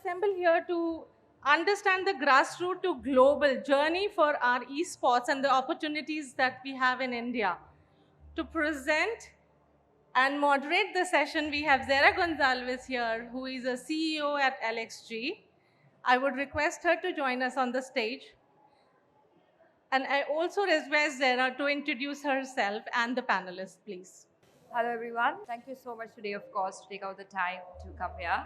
assembled here to understand the grassroots to global journey for our esports and the opportunities that we have in India. To present and moderate the session, we have Zara Gonzalez here, who is a CEO at LXG. I would request her to join us on the stage. And I also request Zara to introduce herself and the panelists, please. Hello, everyone. Thank you so much today, of course, to take out the time to come here.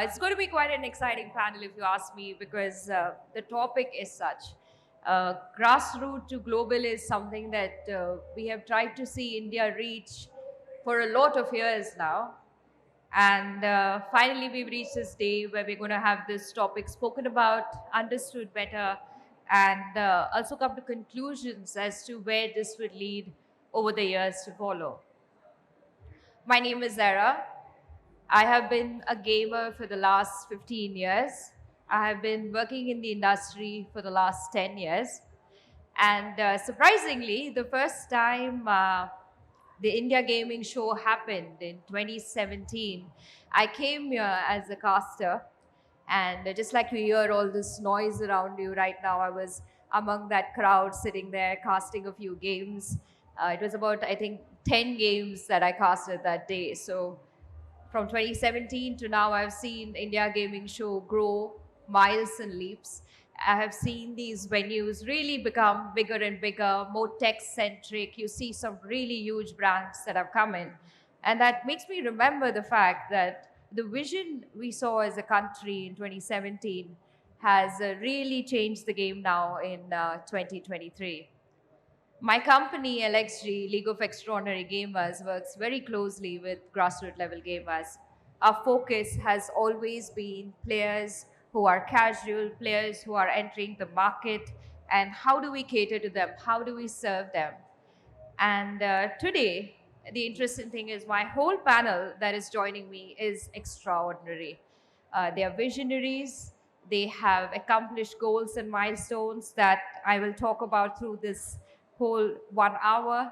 It's going to be quite an exciting panel, if you ask me, because the topic is such. Grassroots to global is something that we have tried to see India reach for a lot of years now. And finally, we've reached this day where we're going to have this topic spoken about, understood better, and also come to conclusions as to where this would lead over the years to follow. My name is Zara. I have been a gamer for the last 15 years. I have been working in the industry for the last 10 years. And surprisingly, the first time the India Gaming Show happened in 2017, I came here as a caster. And just like you hear all this noise around you right now, I was among that crowd sitting there casting a few games. It was about, I think, 10 games that I casted that day. So from 2017 to now, I've seen India Gaming Show grow miles and leaps. I have seen these venues really become bigger and bigger, more tech-centric. You see some really huge brands that have come in. And that makes me remember the fact that the vision we saw as a country in 2017 has really changed the game now in 2023. My company, LXG, League of Extraordinary Gamers, works very closely with grassroots level gamers. Our focus has always been players who are casual, players who are entering the market, and how do we cater to them? How do we serve them? And today, the interesting thing is my whole panel that is joining me is extraordinary. They are visionaries. They have accomplished goals and milestones that I will talk about through this whole 1 hour.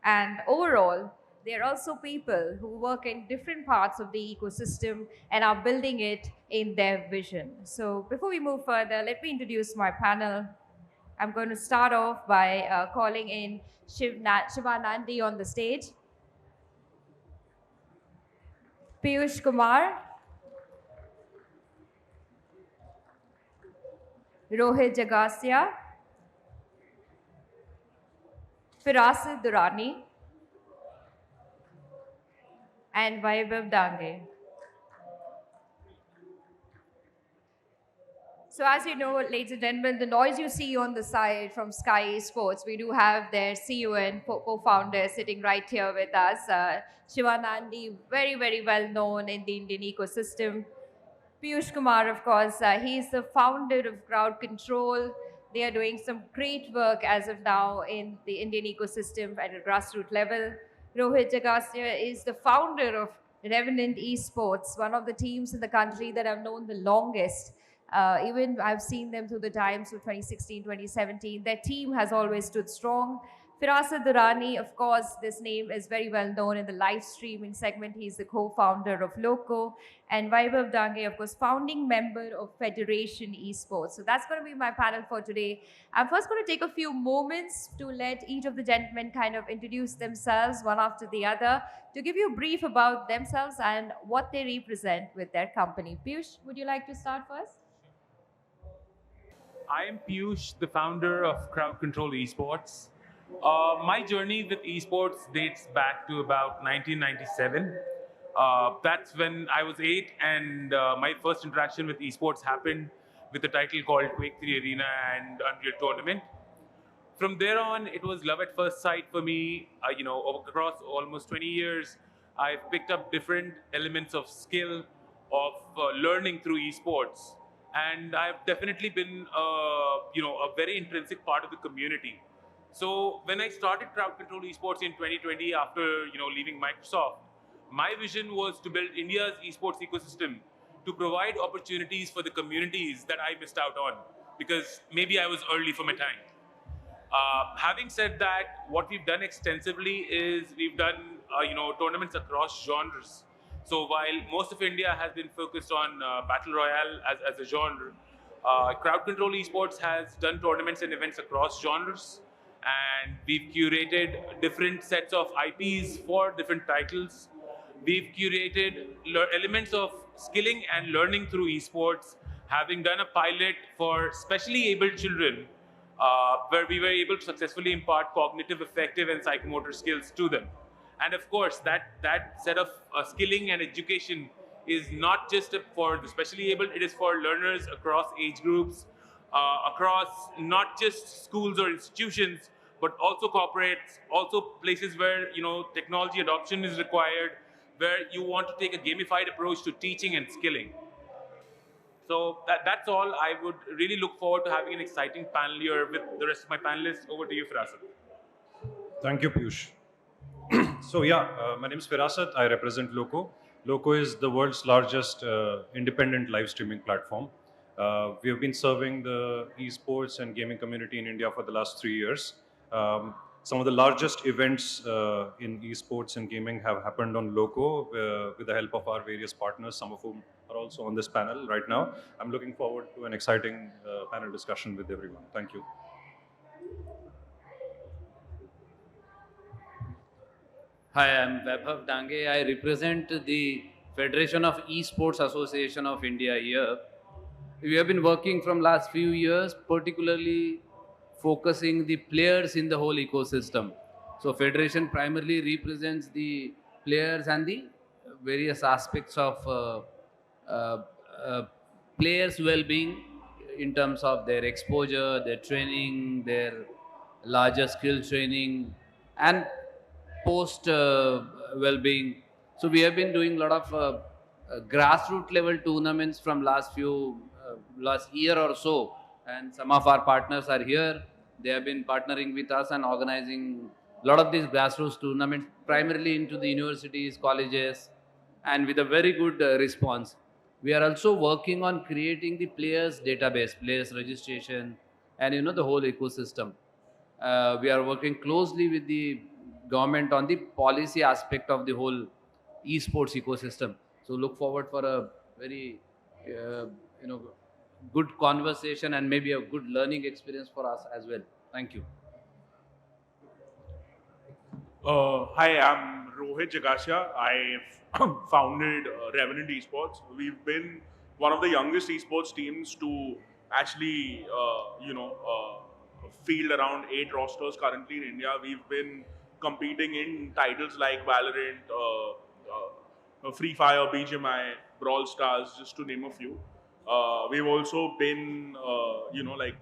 And overall, they're also people who work in different parts of the ecosystem and are building it in their vision. So before we move further, let me introduce my panel. I'm going to start off by calling in Shivanandi on the stage, Piyush Kumar, Rohit Jagasia, Firasid Durrani, and Vaibhav Dange. So as you know, ladies and gentlemen, the noise you see on the side from Sky Sports, we do have their CEO and co-founder sitting right here with us. Shivanandi, very, very well known in the Indian ecosystem. Piyush Kumar, of course, he's the founder of Crowd Control. They are doing some great work as of now in the Indian ecosystem at a grassroots level. Rohit Jagasia is the founder of Revenant Esports, one of the teams in the country that I've known the longest. Even I've seen them through the times of 2016, 2017. Their team has always stood strong. Firasid Durrani, of course, this name is very well known in the live streaming segment. He's the co-founder of Loco. And Vaibhav Dange, of course, founding member of Federation Esports. So that's going to be my panel for today. I'm first going to take a few moments to let each of the gentlemen kind of introduce themselves one after the other, to give you a brief about themselves and what they represent with their company. Piyush, would you like to start first? I am Piyush, the founder of Crowd Control Esports. My journey with esports dates back to about 1997. That's when I was 8, and my first interaction with esports happened with a title called Quake 3 Arena and Unreal Tournament. From there on, it was love at first sight for me. Across almost 20 years, I've picked up different elements of skill, of learning through esports. And I've definitely been, a very intrinsic part of the community. So when I started Crowd Control Esports in 2020, after leaving Microsoft, my vision was to build India's esports ecosystem to provide opportunities for the communities that I missed out on, because maybe I was early for my time. Having said that, what we've done extensively is we've done tournaments across genres. So while most of India has been focused on battle royale as a genre, crowd control esports has done tournaments and events across genres, and we've curated different sets of IPs for different titles. We've curated elements of skilling and learning through esports, having done a pilot for specially abled children, where we were able to successfully impart cognitive, affective, and psychomotor skills to them. And of course, that set of skilling and education is not just for the specially able; it is for learners across age groups, across not just schools or institutions, but also corporates, also places where technology adoption is required, where you want to take a gamified approach to teaching and skilling. So that's all. I would really look forward to having an exciting panel here with the rest of my panelists. Over to you, Firasat. Thank you, Piyush. So yeah, my name is Firasat. I represent Loco. Loco is the world's largest independent live streaming platform. We have been serving the esports and gaming community in India for the last 3 years. Some of the largest events in esports and gaming have happened on Loco with the help of our various partners, some of whom are also on this panel right now. I'm looking forward to an exciting panel discussion with everyone. Thank you. Hi, I'm Vaibhav Dange. I represent the Federation of Esports Association of India here. We have been working from last few years, particularly focusing the players in the whole ecosystem. So Federation primarily represents the players and the various aspects of players' well-being in terms of their exposure, their training, their larger skill training, and post well-being. So we have been doing a lot of grassroots level tournaments from last year or so, and some of our partners are here. They have been partnering with us and organizing a lot of these grassroots tournaments, primarily into the universities, colleges, and with a very good response. We are also working on creating the players database, players registration, and the whole ecosystem. We are working closely with the government on the policy aspect of the whole esports ecosystem. So look forward for a very good conversation and maybe a good learning experience for us as well. Thank you. Hi, I'm Rohit Jagasha. I founded Revenant Esports. We've been one of the youngest esports teams to actually, field around 8 rosters currently in India. We've been competing in titles like Valorant, Free Fire, BGMI, Brawl Stars, just to name a few. We've also been,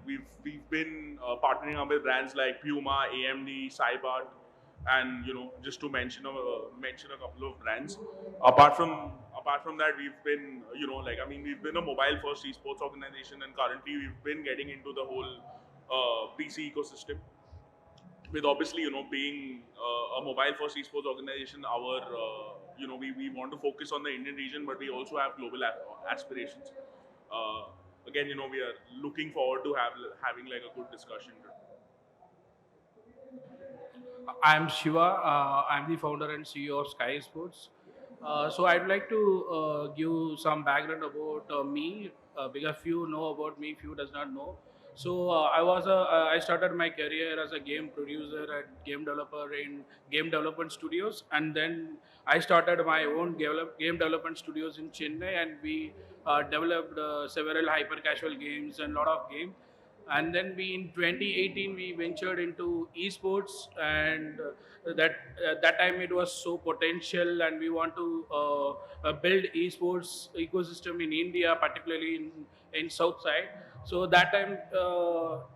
we've been partnering up with brands like Puma, AMD, Cybart, and just to mention a couple of brands. Apart from that, we've been we've been a mobile first esports organization, and currently we've been getting into the whole PC ecosystem. With obviously being a mobile first esports organization, our we want to focus on the Indian region, but we also have global aspirations. Again, we are looking forward to having like a good discussion. I'm Shiva. I'm the founder and CEO of Sky Sports. So I'd like to give some background about me, because few know about me, few does not know. So I started my career as a game producer and game developer in game development studios, and then I started my own game development studios in Chennai, and we developed several hyper casual games and lot of games. And then we in 2018 we ventured into esports, and that time it was so potential, and we want to build esports ecosystem in India, particularly in south side. So that time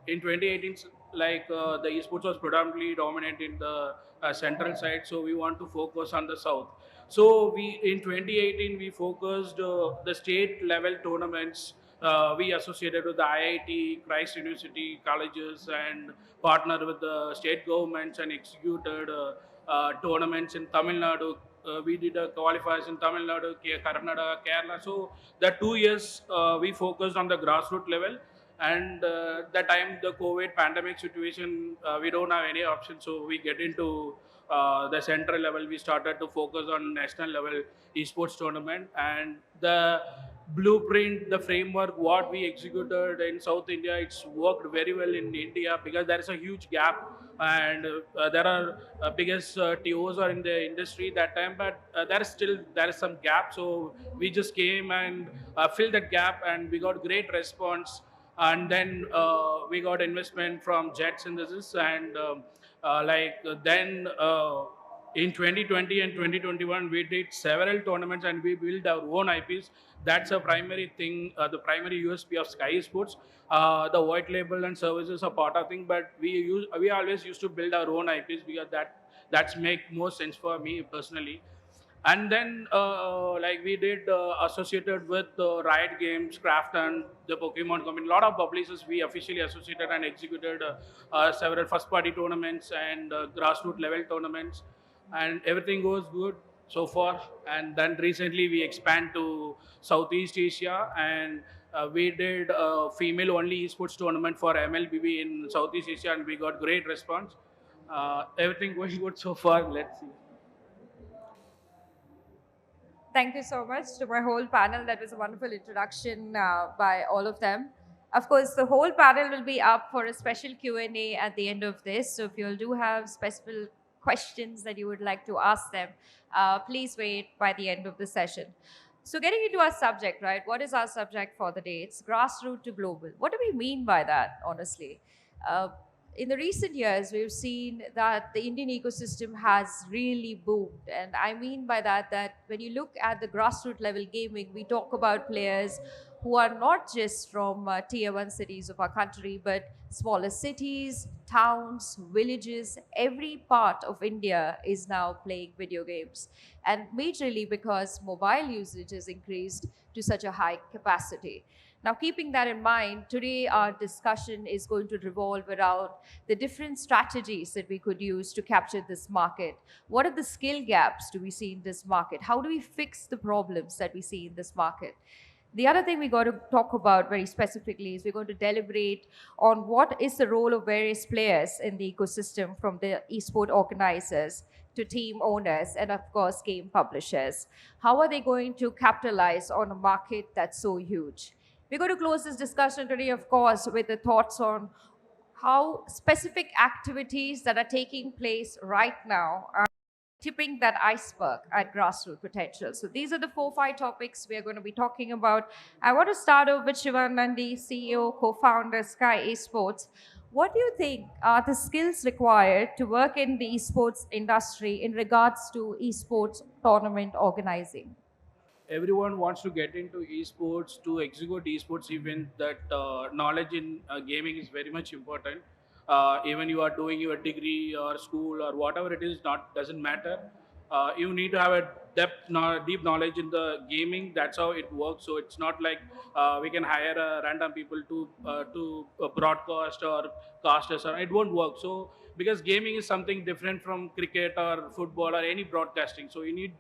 in 2018, the esports was predominantly dominant in the central side, so we want to focus on the south. So we in 2018 we focused the state level tournaments. We associated with the IIT, Christ University colleges, and partnered with the state governments and executed tournaments in Tamil Nadu. We did qualifiers in Tamil Nadu, Karnataka, Kerala. So the 2 years we focused on the grassroots level, And the time the COVID pandemic situation, we don't have any option, so we get into the central level. We started to focus on national level esports tournament, and the blueprint, the framework, what we executed in South India, it's worked very well in India because there is a huge gap, and there are biggest TOs are in the industry that time, but there is some gap. So we just came and filled that gap, and we got great response. And then we got investment from Jet Synthesis, and then in 2020 and 2021 we did several tournaments and we built our own IPs. That's a primary thing, the primary USP of Sky Sports. The white label and services are part of thing, but we always used to build our own IPs because that's make more sense for me personally. And then like we did associated with Riot Games, Craft, and the Pokemon company. A lot of publishers we officially associated and executed several first party tournaments and grassroots level tournaments, and everything goes good so far. And then recently we expand to Southeast Asia, and we did a female only esports tournament for MLBB in Southeast Asia, and we got great response. Everything going good so far. Let's see. Thank you so much to my whole panel. That was a wonderful introduction by all of them. Of course, the whole panel will be up for a special Q&A at the end of this. So if you do have specific questions that you would like to ask them, please wait by the end of the session. So getting into our subject, right? What is our subject for the day? It's grassroots to global. What do we mean by that, honestly? Uh, in the recent years, we've seen that the Indian ecosystem has really boomed. And I mean by that when you look at the grassroots level gaming, we talk about players who are not just from tier one cities of our country, but smaller cities, towns, villages, every part of India is now playing video games. And majorly because mobile usage has increased to such a high capacity. Now, keeping that in mind, today our discussion is going to revolve around the different strategies that we could use to capture this market. What are the skill gaps do we see in this market? How do we fix the problems that we see in this market? The other thing we got to talk about very specifically is we're going to deliberate on what is the role of various players in the ecosystem, from the esport organizers to team owners and of course game publishers. How are they going to capitalize on a market that's so huge? We're going to close this discussion today, of course, with the thoughts on how specific activities that are taking place right now are tipping that iceberg at grassroots potential. So these are the 4-5 topics we are going to be talking about. I want to start off with Shivan Nandi, CEO, co-founder, Sky Esports. What do you think are the skills required to work in the esports industry in regards to esports tournament organizing? Everyone wants to get into esports to execute esports event. That knowledge in gaming is very much important. Even you are doing your degree or school or whatever it is, not doesn't matter. You need to have a deep knowledge in the gaming. That's how it works. So it's not like we can hire random people to broadcast or casters. Or it won't work. So because gaming is something different from cricket or football or any broadcasting, so you need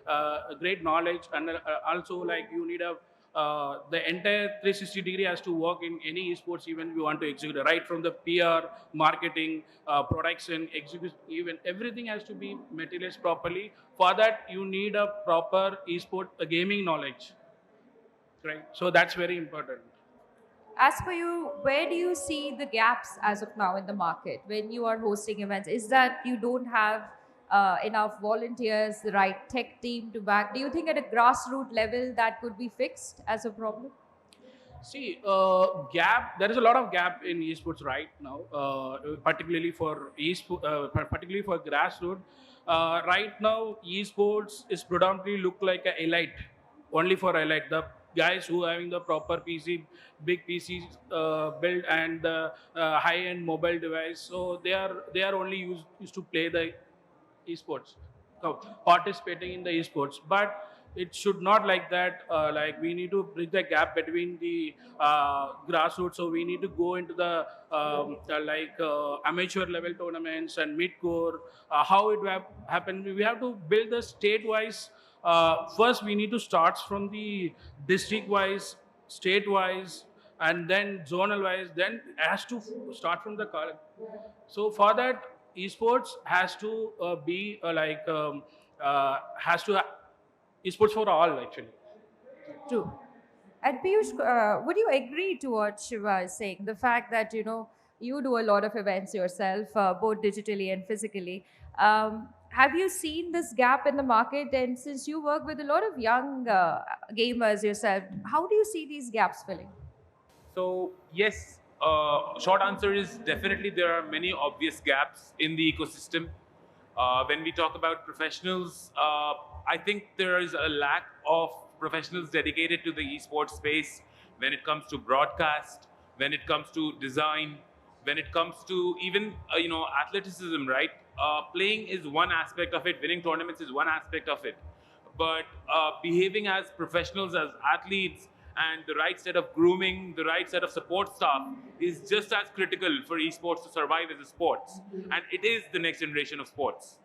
a great knowledge, and also like you need the entire 360-degree has to work in any esports event we want to execute, right from the PR, marketing, production, execution, even everything has to be materialized properly. For that, you need a proper esport gaming knowledge, right? So that's very important. As per you, where do you see the gaps as of now in the market when you are hosting events? Is that you don't have enough volunteers, the right tech team to back? Do you think at a grassroots level that could be fixed as a problem? See, gap. There is a lot of gap in esports right now, particularly for particularly for grassroots. Right now, esports is predominantly look like a elite, only for elite. The guys who having the proper PC, big PCs built and the high-end mobile device. So they are only used to play the esports, so participating in the esports. But it should not like that. Like we need to bridge the gap between the grassroots. So we need to go into the amateur level tournaments and mid-core. How it will happen? We have to build the state-wise. First, we need to start from the district-wise, state-wise, and then zonal wise, then has to start from the college. So for that, esports has to be has to esports for all actually. True. And Piyush, would you agree to what Shiva is saying? The fact that you do a lot of events yourself, both digitally and physically. Have you seen this gap in the market? And since you work with a lot of young gamers yourself, how do you see these gaps filling? So yes, short answer is definitely there are many obvious gaps in the ecosystem. When we talk about professionals, I think there is a lack of professionals dedicated to the esports space when it comes to broadcast, when it comes to design, when it comes to even athleticism, right? Playing is one aspect of it. Winning tournaments is one aspect of it, but behaving as professionals, as athletes, and the right set of grooming, the right set of support staff is just as critical for esports to survive as a sports. And it is the next generation of sports.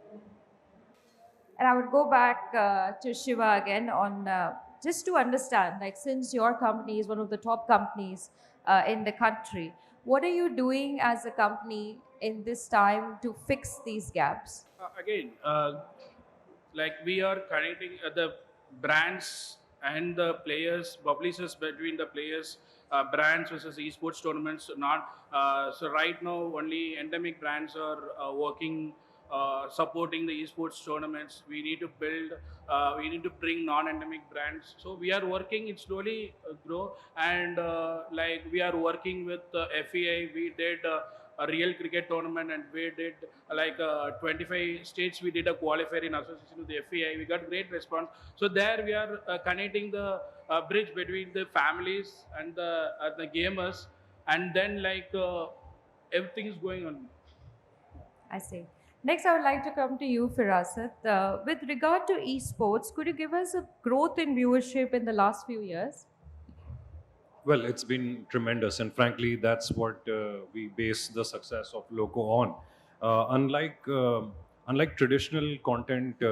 And I would go back to Shiva again on just to understand, like, since your company is one of the top companies in the country, what are you doing as a company in this time to fix these gaps? Again, like we are connecting the brands and the players, publishers between the players, brands versus esports tournaments. Not so right now only endemic brands are working. Supporting the esports tournaments, we need to build, we need to bring non-endemic brands. So we are working, it slowly grow, and like we are working with FEI. We did a real cricket tournament, and we did 25 states. We did a qualifier in association with the FEI. We got great response. So there we are connecting the bridge between the families and the gamers, and then everything is going on. I see. Next, I would like to come to you, Firasat. With regard to esports, could you give us a growth in viewership in the last few years? Well, it's been tremendous, and frankly, that's what we base the success of Loco on. Unlike traditional content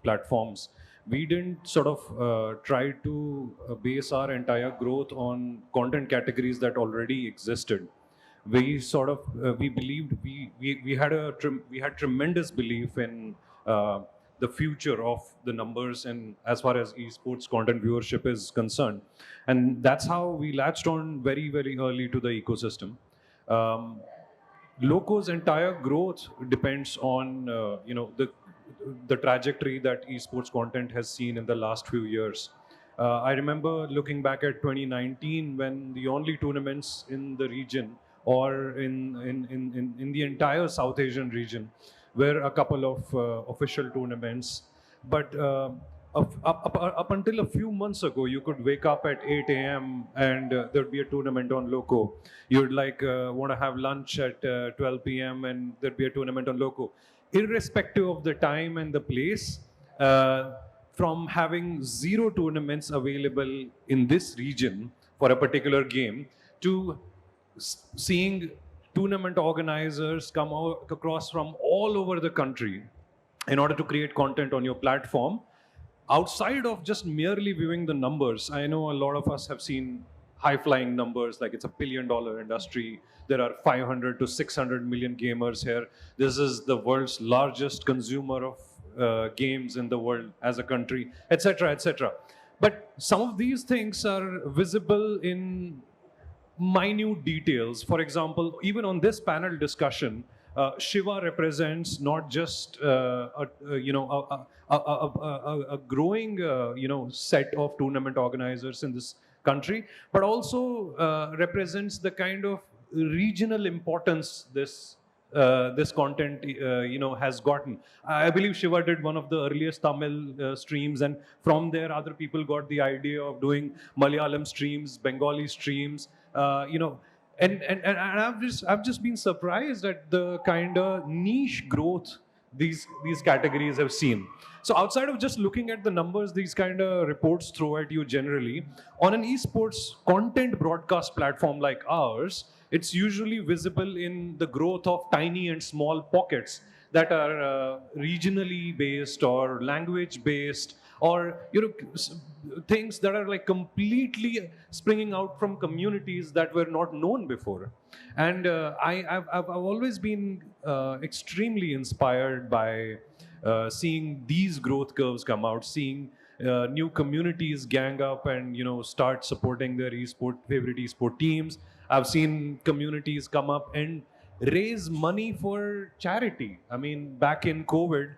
platforms, we didn't sort of try to base our entire growth on content categories that already existed. We sort of we believed we had tremendous belief in the future of the numbers and as far as esports content viewership is concerned, and that's how we latched on very early to the ecosystem. um, Loco's entire growth depends on the trajectory that esports content has seen in the last few years. I remember looking back at 2019 when the only tournaments in the region or in the entire South Asian region were a couple of official tournaments. But up until a few months ago, you could wake up at 8 a.m. and there'd be a tournament on Loco. You'd want to have lunch at 12 p.m. and there'd be a tournament on Loco. Irrespective of the time and the place, from having zero tournaments available in this region for a particular game to seeing tournament organizers come across from all over the country in order to create content on your platform, outside of just merely viewing the numbers. I know a lot of us have seen high flying numbers, like it's a $1 billion industry. There are 500 to 600 million gamers here. This is the world's largest consumer of games in the world as a country, etc., etc. But some of these things are visible in minute details. For example, even on this panel discussion, Shiva represents not just a growing set of tournament organizers in this country, but also represents the kind of regional importance this content has gotten. I believe Shiva did one of the earliest Tamil streams, and from there other people got the idea of doing Malayalam streams, Bengali streams, and I've just been surprised at the kind of niche growth these categories have seen. So outside of just looking at the numbers, these kind of reports throw at you generally, on an esports content broadcast platform like ours, it's usually visible in the growth of tiny and small pockets that are regionally based or language based or things that are like completely springing out from communities that were not known before. And I've always been extremely inspired by seeing these growth curves come out, seeing new communities gang up and start supporting their favorite esport teams. I've seen communities come up and raise money for charity. I mean, back in COVID,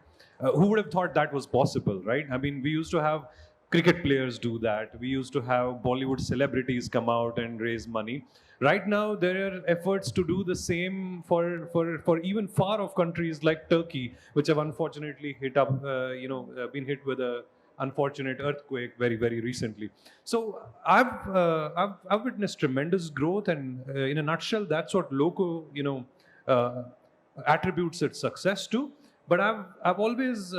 who would have thought that was possible, right? I mean, we used to have cricket players do that. We used to have Bollywood celebrities come out and raise money. Right now, there are efforts to do the same for even far off countries like Turkey, which have unfortunately been hit with a unfortunate earthquake very recently. So I've witnessed tremendous growth, and in a nutshell, that's what Loco uh, attributes its success to. But I've always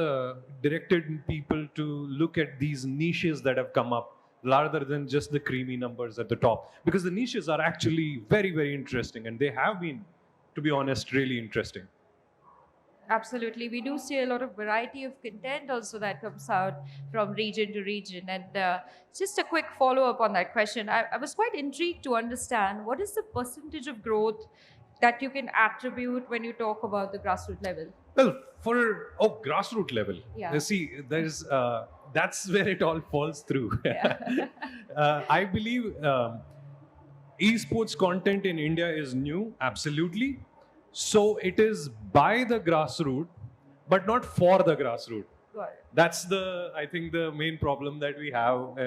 directed people to look at these niches that have come up rather than just the creamy numbers at the top, because the niches are actually very interesting, and they have been, to be honest, really interesting. Absolutely. We do see a lot of variety of content also that comes out from region to region. And just a quick follow up on that question. I was quite intrigued to understand what is the percentage of growth that you can attribute when you talk about the grassroots level? Well, for grassroots level, Yeah. see, there's that's where it all falls through. Yeah. I believe esports content in India is new, absolutely. So it is by the grassroots, but not for the grassroots. Got it. That's I think the main problem that we have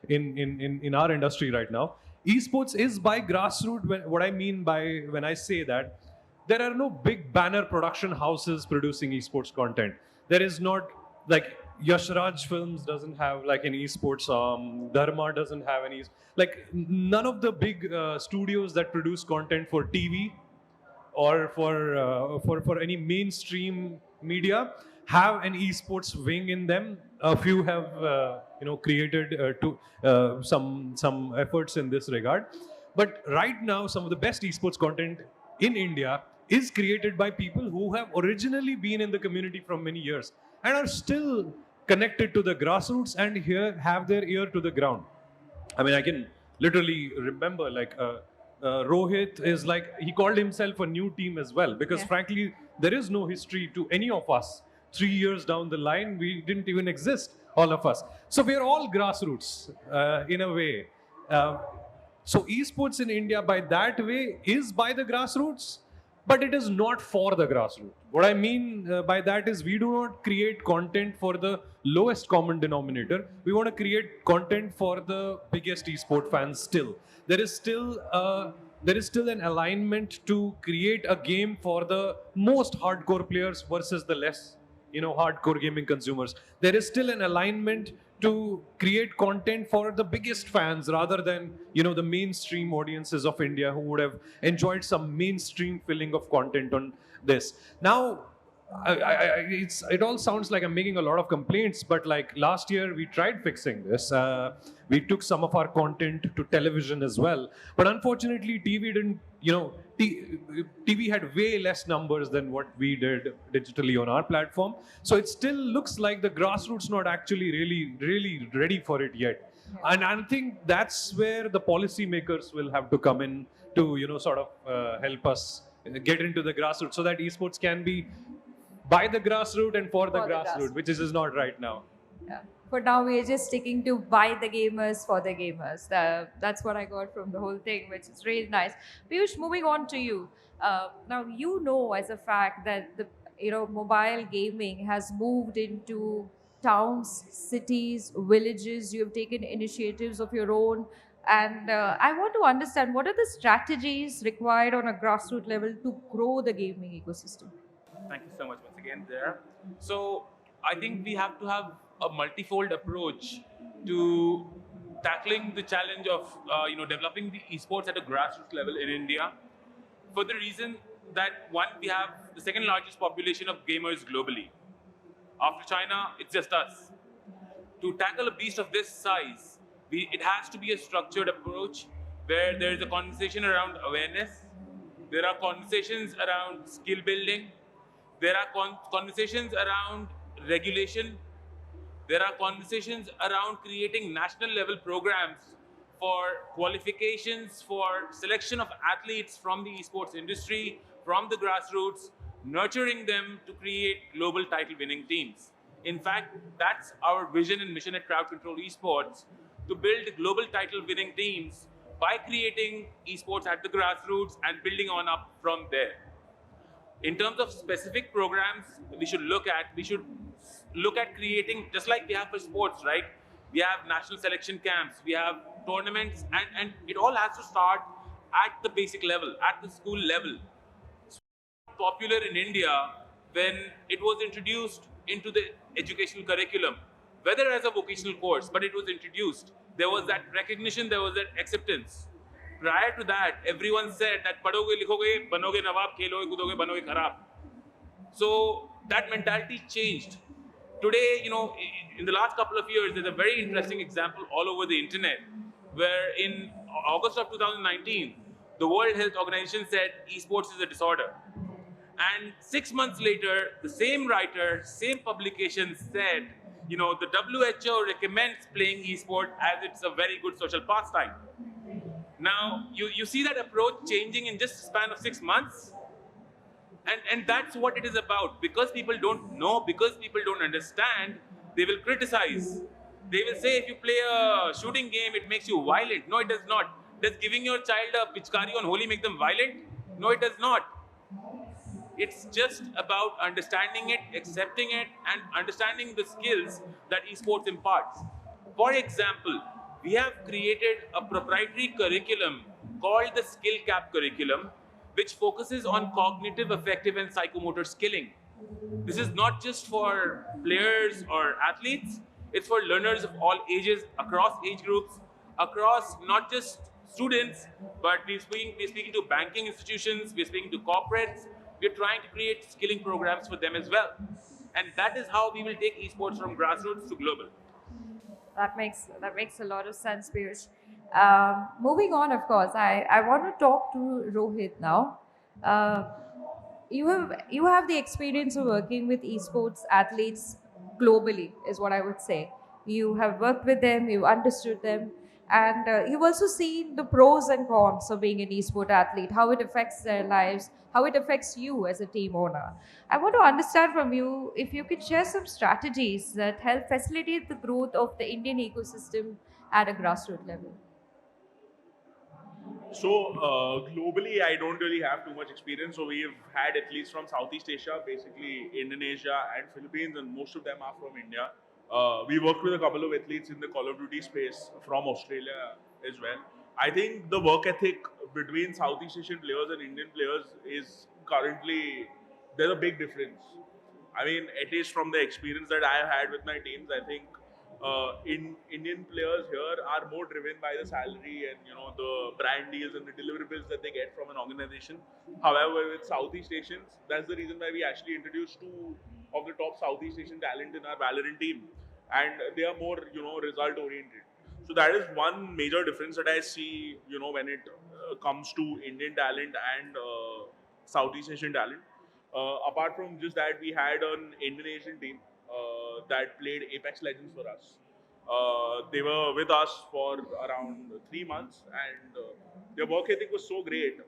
in our industry right now. Esports is by grassroots. What I mean by when I say that, there are no big banner production houses producing esports content. There is not like Yashraj Films doesn't have like an esports Dharma doesn't have any, like none of the big studios that produce content for TV or for any mainstream media have an esports wing in them. A few have created some efforts in this regard, but right now some of the best esports content in India is created by people who have originally been in the community from many years and are still connected to the grassroots and here have their ear to the ground. I mean, I can literally remember Rohit is like, he called himself a new team as well, because Yeah. frankly, there is no history to any of us. 3 years down the line, we didn't even exist, all of us. So we're all grassroots in a way. So esports in India by that way is by the grassroots, but it is not for the grassroots. What I mean by that is we do not create content for the lowest common denominator. We want to create content for the biggest esport fans still. There is still an alignment to create a game for the most hardcore players versus the less hardcore gaming consumers. There is still an alignment to create content for the biggest fans rather than the mainstream audiences of India who would have enjoyed some mainstream filling of content on this. Now, it all sounds like I'm making a lot of complaints, but like last year we tried fixing this. We took some of our content to television as well, but unfortunately TV didn't. TV had way less numbers than what we did digitally on our platform. So it still looks like the grassroots not actually really ready for it yet. Yeah. And I think that's where the policymakers will have to come in to sort of help us get into the grassroots so that esports can be by the grassroots and for the grassroots, which is not right now. Yeah. For now, we are just sticking to by the gamers for the gamers. That's what I got from the whole thing, which is really nice. Piyush, moving on to you. Now, as a fact that the mobile gaming has moved into towns, cities, villages. You have taken initiatives of your own. And I want to understand what are the strategies required on a grassroots level to grow the gaming ecosystem? Thank you so much once again there. So I think we have to have a multifold approach to tackling the challenge of developing the esports at a grassroots level in India, for the reason that one, we have the second largest population of gamers globally. After China, it's just us. To tackle a beast of this size, it has to be a structured approach where there is a conversation around awareness, there are conversations around skill building, there are conversations around regulation, There are conversations around creating national level programs for qualifications for selection of athletes from the esports industry, from the grassroots, nurturing them to create global title winning teams. In fact, that's our vision and mission at Crowd Control Esports, to build global title winning teams by creating esports at the grassroots and building on up from there. In terms of specific programs we should look at creating, just like we have for sports, right? We have national selection camps, we have tournaments, and it all has to start at the basic level, at the school level. Popular in India when it was introduced into the educational curriculum, whether as a vocational course, but it was introduced. There was that recognition, there was that acceptance. Prior to that, everyone said that padhoge, likhoge, banoge nawab, kheloge, kudoge, banoge kharab. So that mentality changed. Today, in the last couple of years, there's a very interesting example all over the internet where in August of 2019, the World Health Organization said esports is a disorder. And 6 months later, the same writer, same publication said, the WHO recommends playing esport as it's a very good social pastime. Now, you see that approach changing in just a span of 6 months. And that's what it is about. Because people don't know, because people don't understand, they will criticize. They will say if you play a shooting game, it makes you violent. No, it does not. Does giving your child a pichkari on Holi make them violent? No, it does not. It's just about understanding it, accepting it, and understanding the skills that esports imparts. For example, we have created a proprietary curriculum called the Skill Cap curriculum, which focuses on cognitive, affective, and psychomotor skilling. This is not just for players or athletes, it's for learners of all ages, across age groups, across not just students, but we're speaking to banking institutions, we're speaking to corporates, we're trying to create skilling programs for them as well. And that is how we will take esports from grassroots to global. That makes a lot of sense, Piyush. Moving on, of course, I want to talk to Rohit now. Uh, you have the experience of working with esports athletes globally, is what I would say. You have worked with them, you understood them, and you've also seen the pros and cons of being an esport athlete, how it affects their lives, how it affects you as a team owner. I want to understand from you if you could share some strategies that help facilitate the growth of the Indian ecosystem at a grassroots level. So globally, I don't really have too much experience. So we've had athletes from Southeast Asia, basically Indonesia and Philippines, and most of them are from India. We worked with a couple of athletes in the Call of Duty space from Australia as well. I think the work ethic between Southeast Asian players and Indian players is currently, there's a big difference. I mean, at least from the experience that I've had with my teams, I think Indian players here are more driven by the salary and the brand deals and the deliverables that they get from an organization. However, with Southeast Asians, that's the reason why we actually introduced two of the top Southeast Asian talent in our Valorant team, and they are more result oriented. So that is one major difference that I see when it comes to Indian talent and Southeast Asian talent. Apart from just that, we had an Indonesian team that played Apex Legends for us. They were with us for around 3 months, and their work ethic was so great.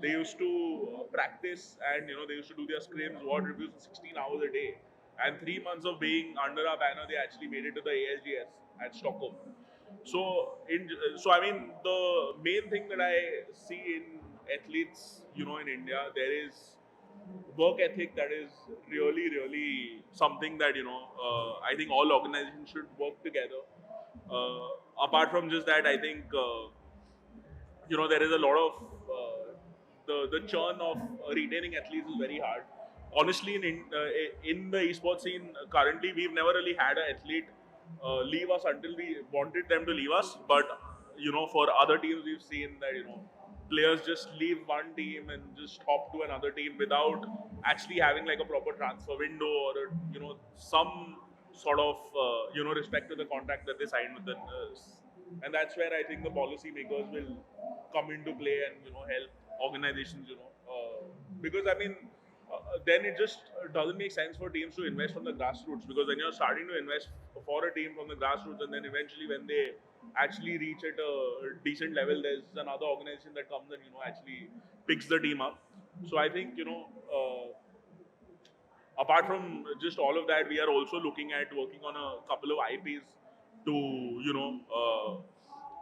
They used to practice, and they used to do their scrims, WOD reviews for 16 hours a day. And 3 months of being under our banner, they actually made it to the ALGS at Stockholm. So I mean, the main thing that I see in athletes, in India, there is work ethic that is really, really something that I think all organizations should work together. Apart from just that, I think there is a lot of the churn of retaining athletes is very hard. Honestly, in the esports scene currently, we've never really had an athlete leave us until we wanted them to leave us. But for other teams, we've seen that players just leave one team and just hop to another team without actually having like a proper transfer window or some sort of respect to the contract that they signed with the and that's where I think the policy makers will come into play and help organizations because I mean then it just doesn't make sense for teams to invest from the grassroots, because then you're starting to invest for a team from the grassroots, and then eventually when they actually reach at a decent level, there's another organization that comes and actually picks the team up. So I think apart from just all of that, we are also looking at working on a couple of IPs to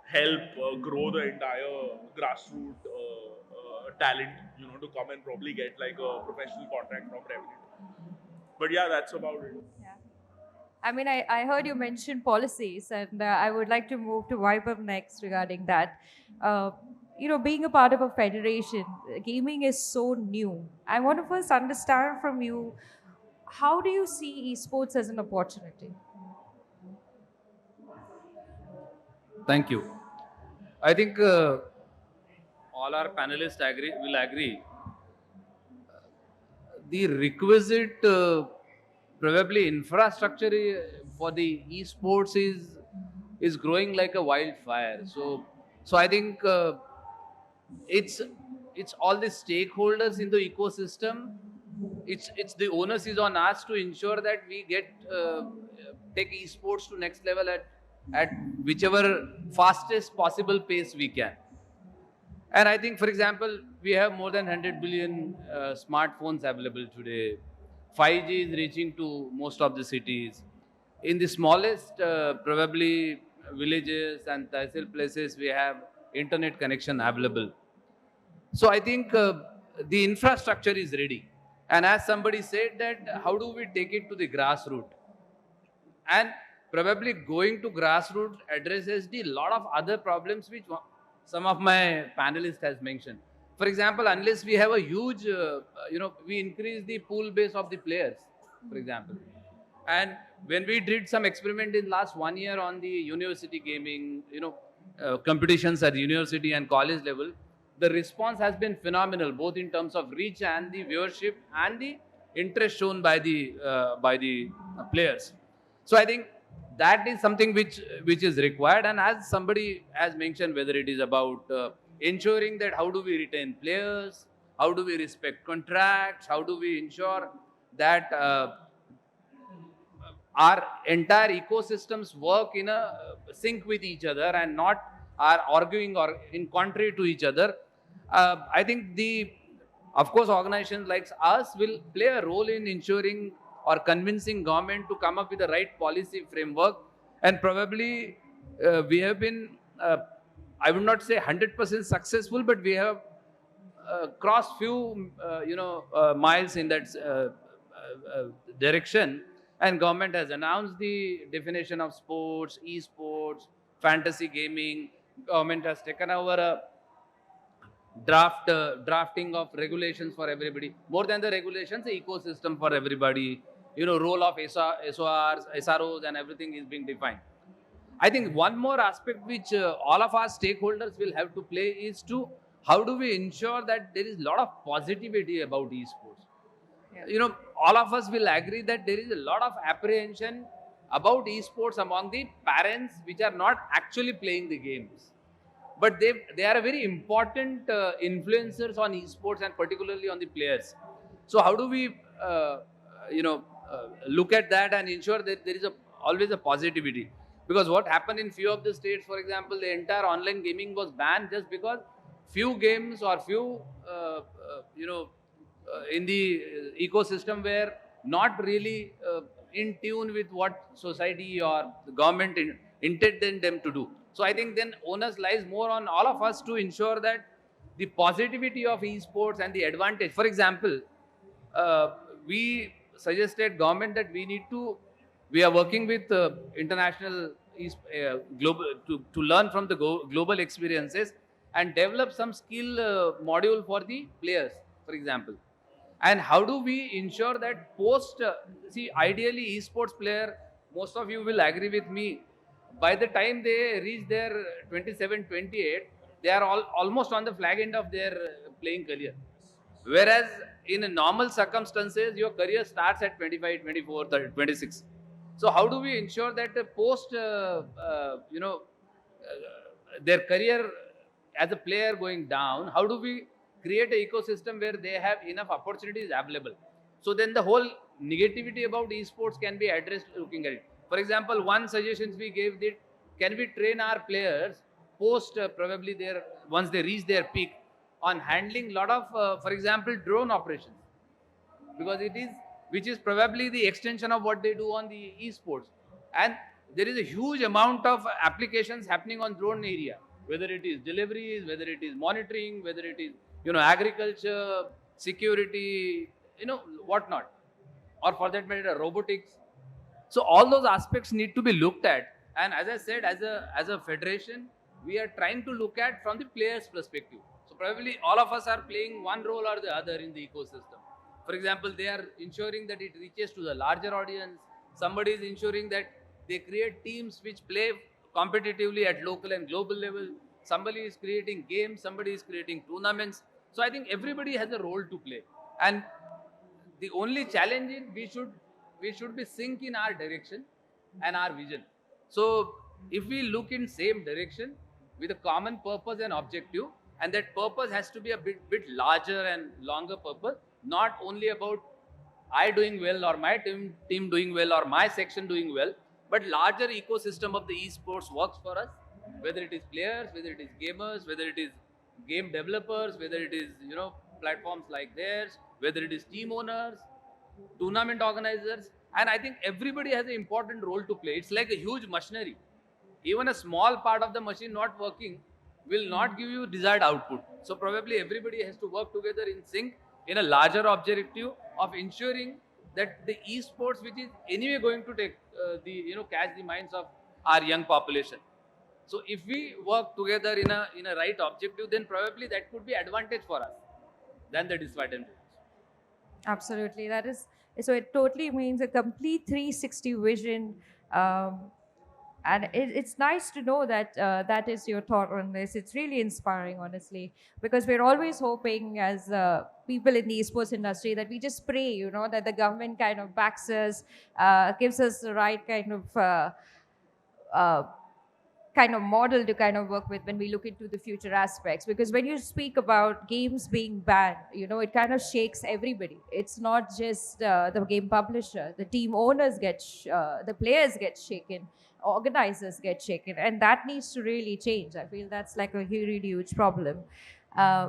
help grow the entire grassroots talent, to come and probably get like a professional contract from Revenue. But yeah, that's about it. Yeah. I mean, I heard you mention policies, and I would like to move to Viper next regarding that. Being a part of a federation, gaming is so new. I want to first understand from you, how do you see esports as an opportunity? Thank you. I think all our panelists will agree. The requisite probably infrastructure for the esports is growing like a wildfire. So I think it's all the stakeholders in the ecosystem. It's the onus is on us to ensure that we get take esports to next level at whichever fastest possible pace we can. And I think, for example, we have more than 100 billion smartphones available today. 5G is reaching to most of the cities. In the smallest, probably villages and tehsil places, we have internet connection available. So I think the infrastructure is ready. And as somebody said that, how do we take it to the grassroots? And probably going to grassroots addresses the lot of other problems which some of my panelists has mentioned. For example, unless we have a huge, we increase the pool base of the players, for example. And when we did some experiment in last 1 year on the university gaming, competitions at university and college level, the response has been phenomenal, both in terms of reach and the viewership and the interest shown by the players. So I think that is something which is required. And as somebody has mentioned, whether it is about ensuring that how do we retain players, how do we respect contracts, how do we ensure that our entire ecosystems work in a sync with each other and not are arguing or in contrary to each other. I think of course, organizations like us will play a role in ensuring or convincing government to come up with the right policy framework. And probably we have been, I would not say 100% successful, but we have crossed few, miles in that direction. And government has announced the definition of sports, esports, fantasy gaming. Government has taken over a drafting of regulations for everybody. More than the regulations, the ecosystem for everybody. Role of SORs, SROs, and everything is being defined. I think one more aspect which all of our stakeholders will have to play is to how do we ensure that there is a lot of positivity about esports. Yeah. All of us will agree that there is a lot of apprehension about esports among the parents which are not actually playing the games. But they are a very important influencers on esports and particularly on the players. So how do we, look at that and ensure that there is always a positivity? Because what happened in few of the states, for example, the entire online gaming was banned just because few games or few, in the ecosystem were not really in tune with what society or the government intended them to do. So I think then onus lies more on all of us to ensure that the positivity of esports and the advantage. For example, we suggested government that we are working with international global to learn from the global experiences and develop some skill module for the players, for example. And how do we ensure that ideally esports player, most of you will agree with me, by the time they reach their 27, 28, they are almost on the flag end of their playing career. Whereas in normal circumstances, your career starts at 25, 24, 30, 26. So how do we ensure that their career as a player going down, how do we create an ecosystem where they have enough opportunities available? So then the whole negativity about esports can be addressed looking at it. For example, one suggestions we gave that can we train our players post probably their once they reach their peak on handling lot of for example drone operations, because it is which is probably the extension of what they do on the esports. And there is a huge amount of applications happening on drone area, whether it is deliveries, whether it is monitoring, whether it is agriculture, security, whatnot, or for that matter robotics. So all those aspects need to be looked at, and as I said, as a federation, we are trying to look at from the players perspective. So probably all of us are playing one role or the other in the ecosystem. For example, they are ensuring that it reaches to the larger audience. Somebody is ensuring that they create teams which play competitively at local and global level. Somebody is creating games, somebody is creating tournaments. So I think everybody has a role to play, and the only challenge is we should be sync in our direction and our vision. So if we look in same direction with a common purpose and objective, and that purpose has to be a bit larger and longer purpose, not only about I doing well or my team doing well or my section doing well, but larger ecosystem of the esports works for us, whether it is players, whether it is gamers, whether it is game developers, whether it is platforms like theirs, whether it is team owners, tournament organizers, and I think everybody has an important role to play. It's like a huge machinery. Even a small part of the machine not working will not give you desired output. So probably everybody has to work together in sync in a larger objective of ensuring that the esports, which is anyway going to take catch the minds of our young population. So if we work together in a right objective, then probably that could be advantage for us than the disadvantage. Absolutely. That is, so it totally means a complete 360 vision. And it's nice to know that that is your thought on this. It's really inspiring, honestly, because we're always hoping as people in the esports industry that we just pray, that the government kind of backs us, gives us the right uh, kind of model to kind of work with when we look into the future aspects. Because when you speak about games being banned, it kind of shakes everybody. It's not just the game publisher, the team owners the players get shaken, organizers get shaken, and that needs to really change. I feel that's like a really huge problem.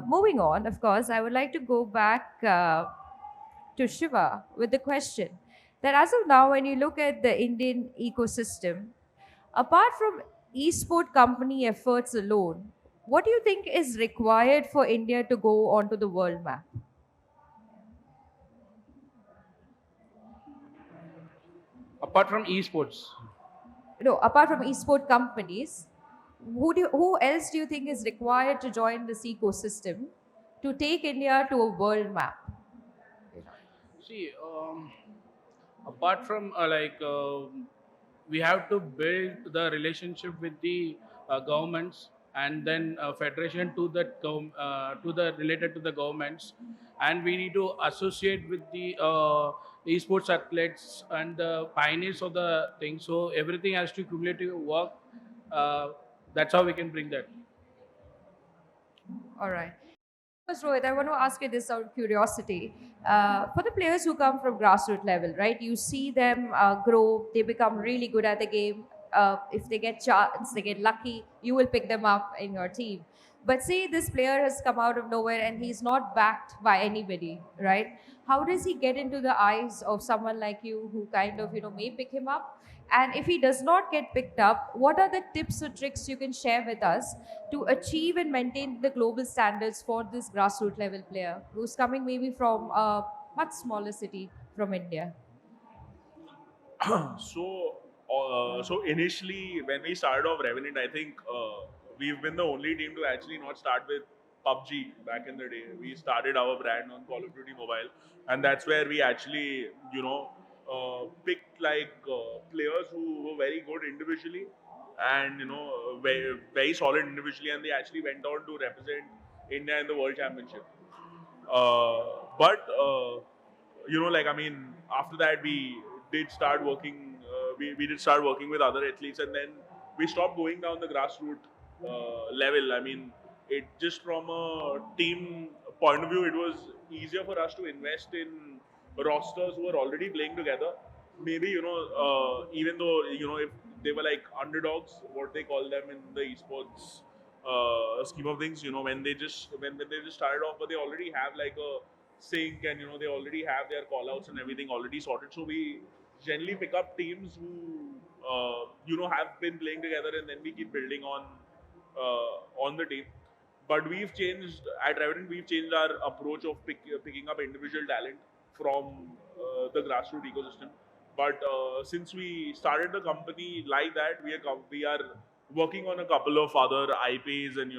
Moving on, of course, I would like to go back to Shiva with the question that as of now, when you look at the Indian ecosystem, apart from esport company efforts alone, what do you think is required for India to go onto the world map? Apart from esports, No, apart from esport companies, who else do you think is required to join this ecosystem to take India to a world map? see, apart from we have to build the relationship with the governments, and then federation to the related to the governments, and we need to associate with the esports athletes and the pioneers of the thing. So everything has to cumulative work. Uh, that's how we can bring that. All right. First, Rohit, I want to ask you this out of curiosity. For the players who come from grassroots level, right? You see them grow, they become really good at the game. If they get chance, they get lucky, you will pick them up in your team. But say this player has come out of nowhere and he's not backed by anybody, right? How does he get into the eyes of someone like you who kind of, may pick him up? And if he does not get picked up, what are the tips or tricks you can share with us to achieve and maintain the global standards for this grassroots level player who's coming maybe from a much smaller city from India? So initially, when we started off Revenant, I think we've been the only team to actually not start with PUBG back in the day. We started our brand on Call of Duty Mobile, and that's where we actually, picked players who were very good individually, and very, very solid individually, and they actually went on to represent India in the World Championship. But after that we did start working. We did start working with other athletes, and then we stopped going down the grassroots level. I mean, it just from a team point of view, it was easier for us to invest in rosters who are already playing together. Maybe even though if they were like underdogs, what they call them in the esports scheme of things, when they just started off, but they already have like a sync, and they already have their call outs and everything already sorted. So we generally pick up teams who have been playing together, and then we keep building on the team. But we've changed at Revenant. We've changed our approach of picking up individual talent from the grassroots ecosystem. But since we started the company like that, we are working on a couple of other IPs, and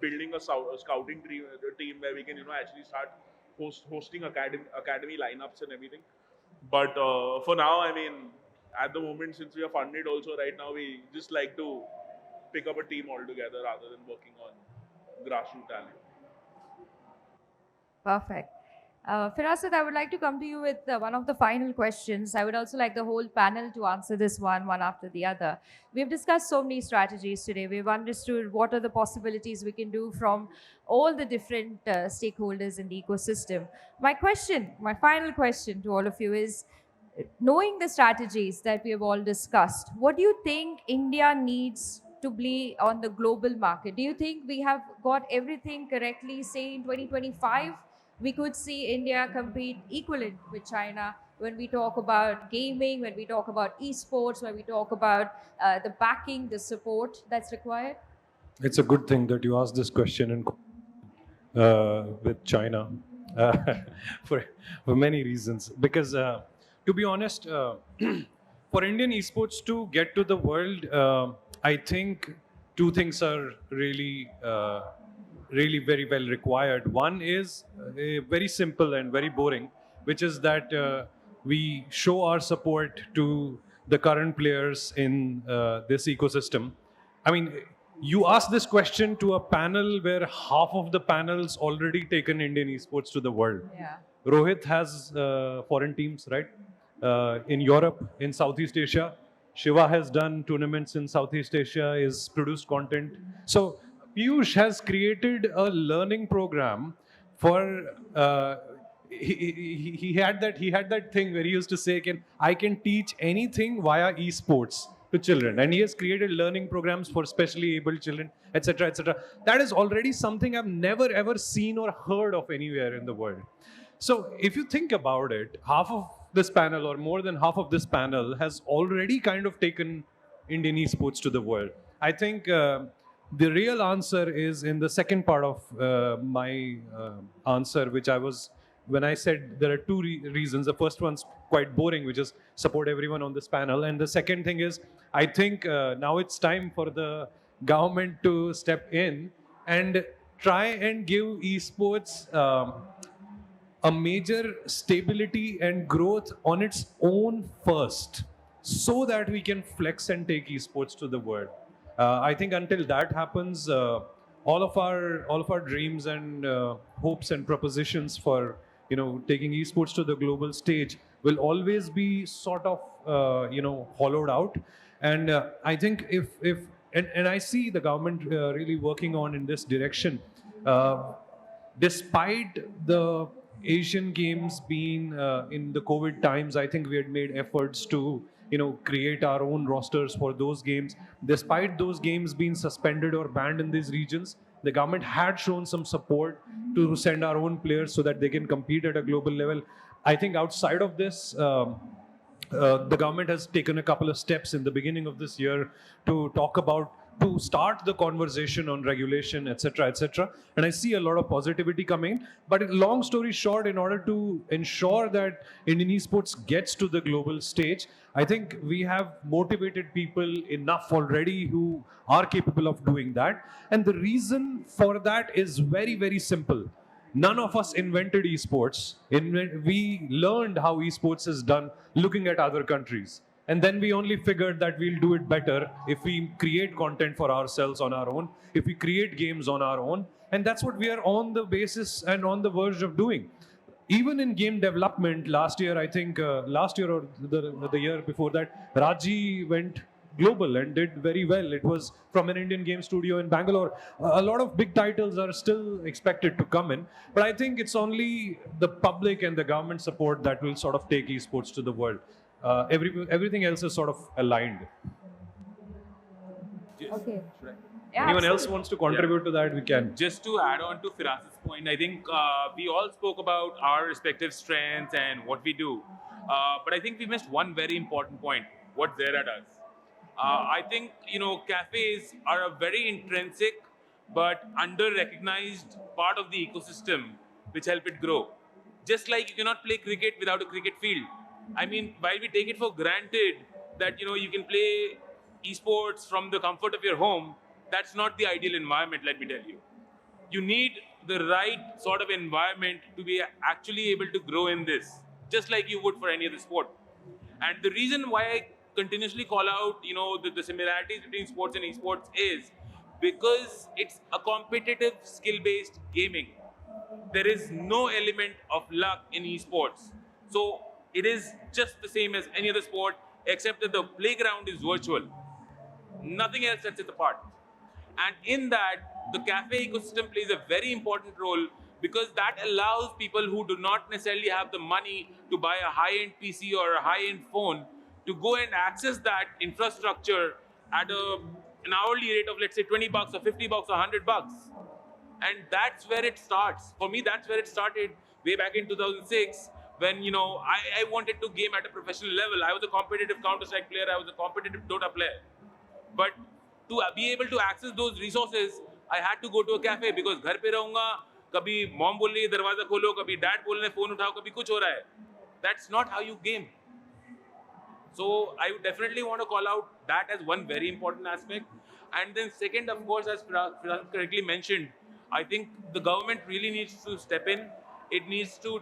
building a scouting team where we can actually start hosting academy lineups and everything. But for now, I mean, at the moment, since we are funded also right now, we just like to pick up a team altogether rather than working on grassroots talent. Perfect. Firasat, I would like to come to you with one of the final questions. I would also like the whole panel to answer this one after the other. We've discussed so many strategies today. We've understood what are the possibilities we can do from all the different stakeholders in the ecosystem. My final question to all of you is, knowing the strategies that we have all discussed, what do you think India needs to be on the global market? Do you think we have got everything correctly? Say in 2025, we could see India compete equivalent with China when we talk about gaming, when we talk about esports, when we talk about the backing, the support that's required? It's a good thing that you asked this question with China uh, for many reasons. Because to be honest, for Indian esports to get to the world, I think two things are really very well required. One is very simple and very boring, which is that we show our support to the current players in this ecosystem. I mean, you ask this question to a panel where half of the panel's already taken Indian esports to the world. Yeah. Rohit has foreign teams, right? In Europe, in Southeast Asia. Shiva has done tournaments in Southeast Asia, is produced content. So Piyush has created a learning program for. He had that thing where he used to say, I can teach anything via esports to children, and he has created learning programs for specially abled children, etc., etc. That is already something I've never ever seen or heard of anywhere in the world. So if you think about it, half of this panel, or more than half of this panel, has already kind of taken Indian esports to the world. I think the real answer is in the second part of my answer, which I was, when I said there are two reasons. The first one's quite boring, which is support everyone on this panel. And the second thing is, I think now it's time for the government to step in and try and give esports a major stability and growth on its own first, so that we can flex and take esports to the world. I think until that happens, all of our dreams and hopes and propositions for taking esports to the global stage will always be sort of hollowed out. And I think if and I see the government really working on in this direction, despite the Asian Games being in the COVID times. I think we had made efforts to create our own rosters for those games. Despite those games being suspended or banned in these regions, the government had shown some support to send our own players so that they can compete at a global level. I think outside of this, the government has taken a couple of steps in the beginning of this year to start the conversation on regulation, etc., etc. And I see a lot of positivity coming. But long story short, in order to ensure that Indian esports gets to the global stage, I think we have motivated people enough already who are capable of doing that. And the reason for that is very, very simple. None of us invented esports. We learned how esports is done looking at other countries. And then we only figured that we'll do it better if we create content for ourselves on our own, if we create games on our own. And that's what we are on the basis and on the verge of doing. Even in game development, last year, I think, last year or the year before that, Raji went global and did very well. It was from an Indian game studio in Bangalore. A lot of big titles are still expected to come in, but I think it's only the public and the government support that will sort of take esports to the world. Everything else is sort of aligned. Okay. Anyone else absolutely. wants to contribute to that? We can. Just to add on to Firaz's point, I think we all spoke about our respective strengths and what we do. But I think we missed one very important point, what Zera does. I think, cafes are a very intrinsic but under-recognized part of the ecosystem which help it grow. Just like you cannot play cricket without a cricket field. I mean, while we take it for granted that, you can play esports from the comfort of your home, that's not the ideal environment, let me tell you. You need the right sort of environment to be actually able to grow in this, just like you would for any other sport. And the reason why I continuously call out, the similarities between sports and esports is because it's a competitive skill-based gaming. There is no element of luck in esports. So it is just the same as any other sport, except that the playground is virtual. Nothing else sets it apart. And in that, the cafe ecosystem plays a very important role because that allows people who do not necessarily have the money to buy a high-end PC or a high-end phone to go and access that infrastructure at an hourly rate of, let's say, $20 or $50 or $100. And that's where it starts. For me, that's where it started way back in 2006 when, I wanted to game at a professional level. I was a competitive Counter-Strike player. I was a competitive Dota player. But to be able to access those resources, I had to go to a cafe because घर पे रहूँगा, कभी mom बोल रही है दरवाजा खोलो, कभी dad बोल रहे हैं phone उठाओ, कभी कुछ हो रहा है. That's not how you game. So I would definitely want to call out that as one very important aspect. And then second, of course, as Firas correctly mentioned, I think the government really needs to step in. It needs to,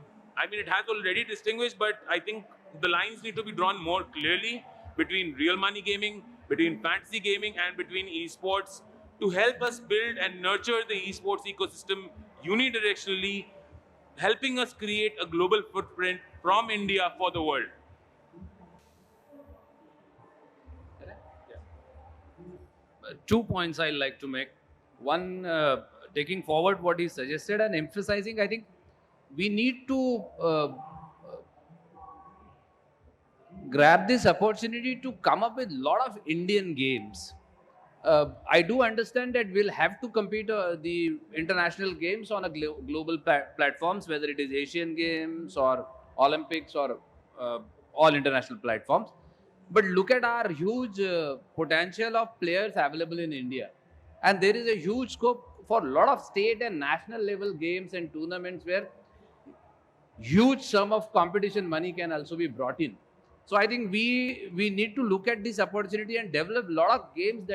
it has already distinguished, but I think the lines need to be drawn more clearly between real money gaming, between fantasy gaming, and between esports to help us build and nurture the esports ecosystem unidirectionally, helping us create a global footprint from India for the world. 2 points I like to make. One, taking forward what he suggested and emphasizing, I think we need to grab this opportunity to come up with a lot of Indian games. I do understand that we'll have to compete the international games on a global platforms, whether it is Asian Games or Olympics or all international platforms. But look at our huge potential of players available in India. And there is a huge scope for a lot of state and national level games and tournaments where huge sum of competition money can also be brought in. So I think we need to look at this opportunity and develop a lot of games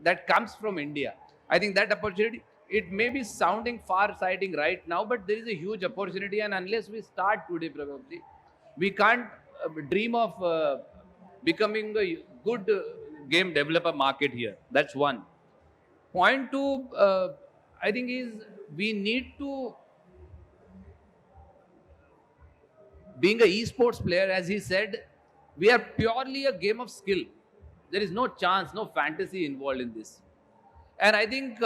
that comes from India. I think that opportunity, it may be sounding far-sighting right now, but there is a huge opportunity, and unless we start today probably, we can't dream of becoming a good game developer market here. That's one. Point two, I think is we need to, being a esports player, as he said, we are purely a game of skill. There is no chance, no fantasy involved in this. And I think,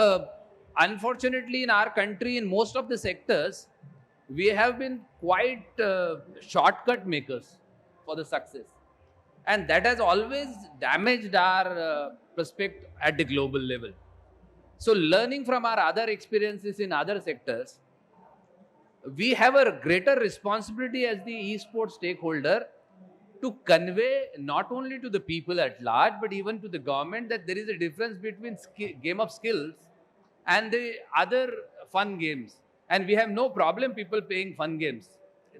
unfortunately, in our country, in most of the sectors, we have been quite shortcut makers for the success. And that has always damaged our prospect at the global level. So learning from our other experiences in other sectors, we have a greater responsibility as the esports stakeholder to convey not only to the people at large, but even to the government that there is a difference between game of skills and the other fun games. And we have no problem people paying fun games.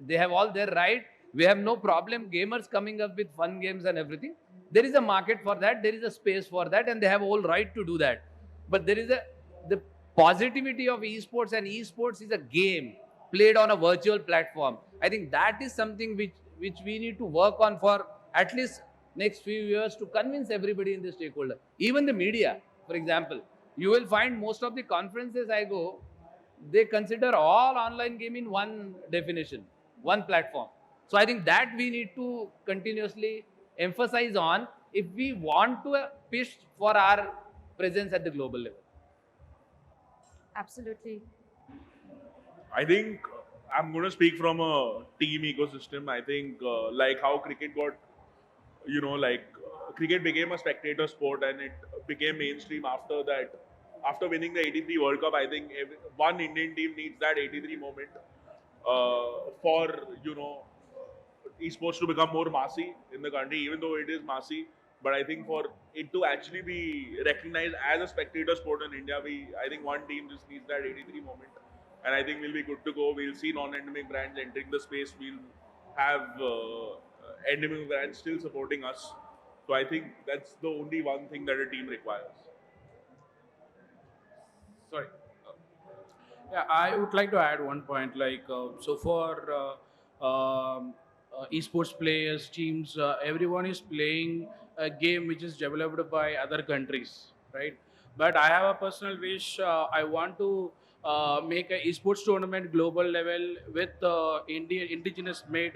They have all their right. We have no problem gamers coming up with fun games and everything. There is a market for that. There is a space for that, and they have all right to do that. But there is the positivity of esports, and esports is a game played on a virtual platform. I think that is something which we need to work on for at least next few years to convince everybody in the stakeholder. Even the media, for example, you will find most of the conferences I go, they consider all online game in one definition, one platform. So I think that we need to continuously emphasize on if we want to push for our presence at the global level. Absolutely. I think I'm going to speak from a team ecosystem. I think like how cricket got, cricket became a spectator sport and it became mainstream after that. After winning the 83 World Cup, I think one Indian team needs that 83 moment for, esports to become more massy in the country, even though it is massy. But I think for it to actually be recognized as a spectator sport in India, I think one team just needs that 83 moment, and I think we'll be good to go. We'll see non-endemic brands entering the space. We'll have endemic brands still supporting us. So I think that's the only one thing that a team requires. Sorry. Yeah, I would like to add one point. So for esports players, teams, everyone is playing a game which is developed by other countries, right? But I have a personal wish. I want to make a esports tournament global level with Indian indigenous made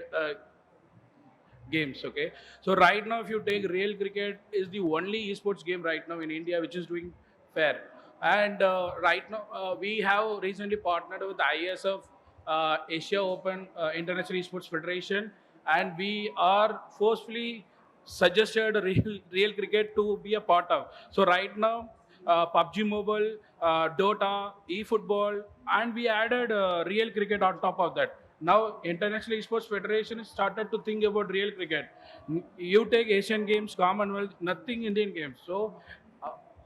games. Okay, so right now, if you take real cricket, is the only esports game right now in India which is doing fair. And right now, we have recently partnered with ISF, Asia Open International Esports Federation, and we are forcefully suggested real cricket to be a part of. So right now, PUBG Mobile, Dota, eFootball, and we added real cricket on top of that. Now, International Esports Federation has started to think about real cricket. You take Asian Games, Commonwealth, nothing Indian games. So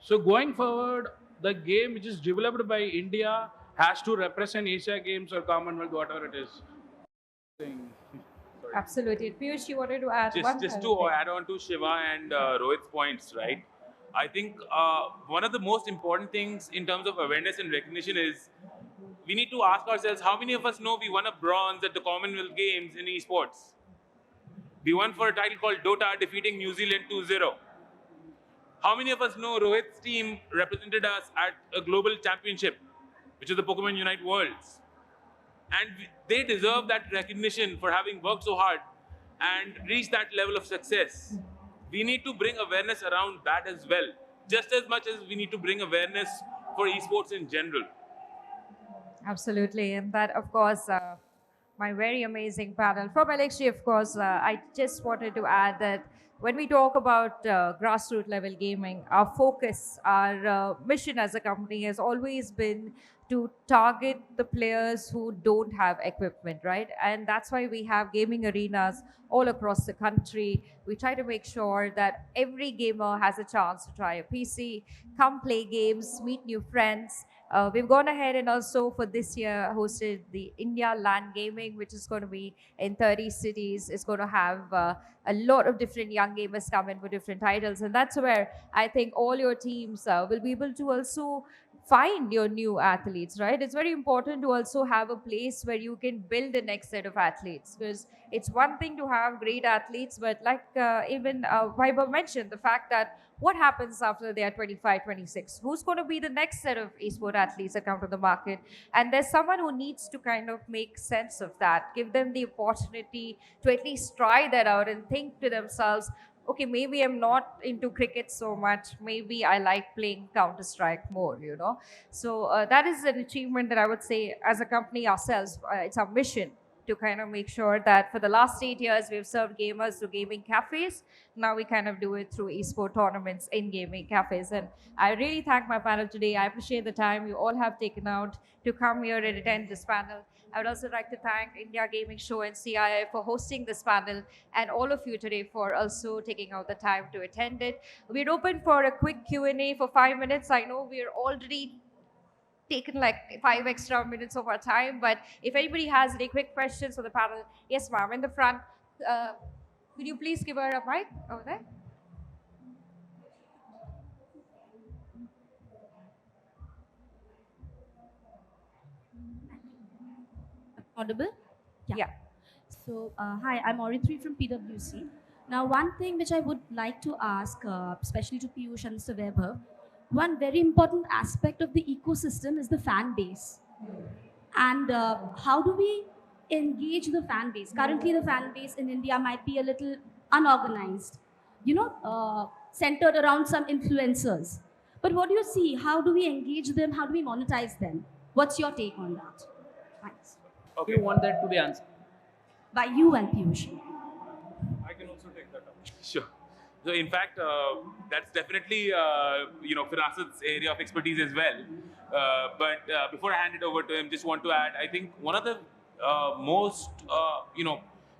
going forward, the game which is developed by India has to represent Asia Games or Commonwealth, whatever it is. Absolutely. Piyush, you wanted to add one Just other to thing. add on to Shiva and Rohit's points, right? I think one of the most important things in terms of awareness and recognition is we need to ask ourselves how many of us know we won a bronze at the Commonwealth Games in esports. We won for a title called Dota, defeating New Zealand 2-0. How many of us know Rohit's team represented us at a global championship, which is the Pokemon Unite Worlds? And they deserve that recognition for having worked so hard and reached that level of success. We need to bring awareness around that as well, just as much as we need to bring awareness for esports in general. Absolutely. And that, of course, my very amazing panel. From LXG, of course, I just wanted to add that when we talk about grassroots level gaming, our focus, our mission as a company has always been to target the players who don't have equipment, right? And that's why we have gaming arenas all across the country. We try to make sure that every gamer has a chance to try a PC, come play games, meet new friends. We've gone ahead and also for this year hosted the India LAN Gaming, which is going to be in 30 cities. It's going to have a lot of different young gamers come in for different titles. And that's where I think all your teams will be able to also find your new athletes, right? It's very important to also have a place where you can build the next set of athletes, because it's one thing to have great athletes, but like even Vaibhav mentioned, the fact that what happens after they are 25, 26? Who's going to be the next set of esport athletes that come to the market? And there's someone who needs to kind of make sense of that, give them the opportunity to at least try that out and think to themselves, okay, maybe I'm not into cricket so much. Maybe I like playing Counter Strike more, you know. So that is an achievement that I would say, as a company ourselves, it's our mission to kind of make sure that for the last 8 years we've served gamers through gaming cafes. Now we kind of do it through esport tournaments in gaming cafes. And I really thank my panel today. I appreciate the time you all have taken out to come here and attend this panel. I would also like to thank India Gaming Show and CII for hosting this panel, and all of you today for also taking out the time to attend it. We're open for a quick Q&A for 5 minutes. I know we're already taken like 5 extra minutes of our time, but if anybody has any quick questions for the panel, yes, ma'am, in the front. Could you please give her a mic over there? Audible? Yeah. So, hi, I'm Orithri from PwC. Now, one thing which I would like to ask, especially to Piyush and Mr. Vaibhav, one very important aspect of the ecosystem is the fan base. And how do we engage the fan base? Currently, the fan base in India might be a little unorganized. centered around some influencers. But what do you see? How do we engage them? How do we monetize them? What's your take on that? Thanks. Do you want that to be answered? By you and Piyush. I can also take that up. Sure. So in fact, that's definitely Firasat's area of expertise as well. But before I hand it over to him, just want to add, I think one of the most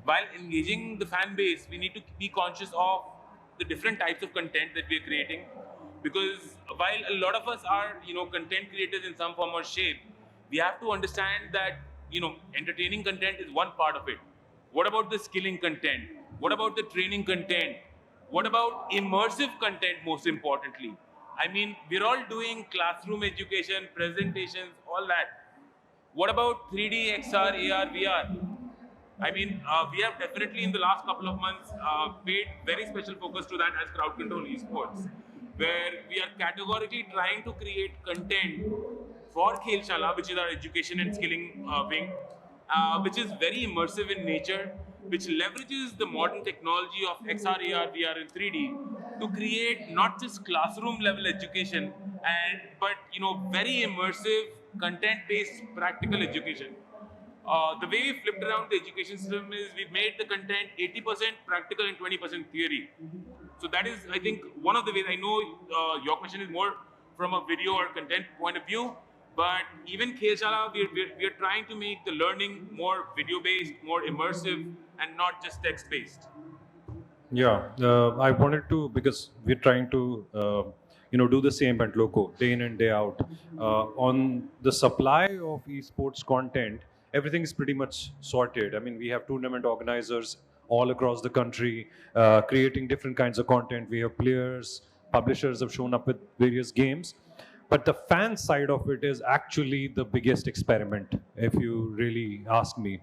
while engaging the fan base, we need to be conscious of the different types of content that we are creating. Because while a lot of us are content creators in some form or shape, we have to understand that entertaining content is one part of it. What about the skilling content? What about the training content? What about immersive content, most importantly? I mean, we're all doing classroom education, presentations, all that. What about 3D, XR, AR, VR? I mean, we have definitely in the last couple of months paid very special focus to that as Crowd Control Esports, where we are categorically trying to create content for Khelshala, which is our education and skilling wing, which is very immersive in nature, which leverages the modern technology of XR, AR, VR, and 3D to create not just classroom level education, but very immersive, content-based practical education. The way we flipped around the education system is we've made the content 80% practical and 20% theory. So that is, I think, one of the ways. I know your question is more from a video or content point of view, but even Khelshala, we're trying to make the learning more video-based, more immersive, and not just text-based. Yeah, I wanted to, because we're trying to, do the same at Loco, day in and day out. On the supply of esports content, everything is pretty much sorted. I mean, we have tournament organizers all across the country, creating different kinds of content. We have players, publishers have shown up with various games. But the fan side of it is actually the biggest experiment, if you really ask me.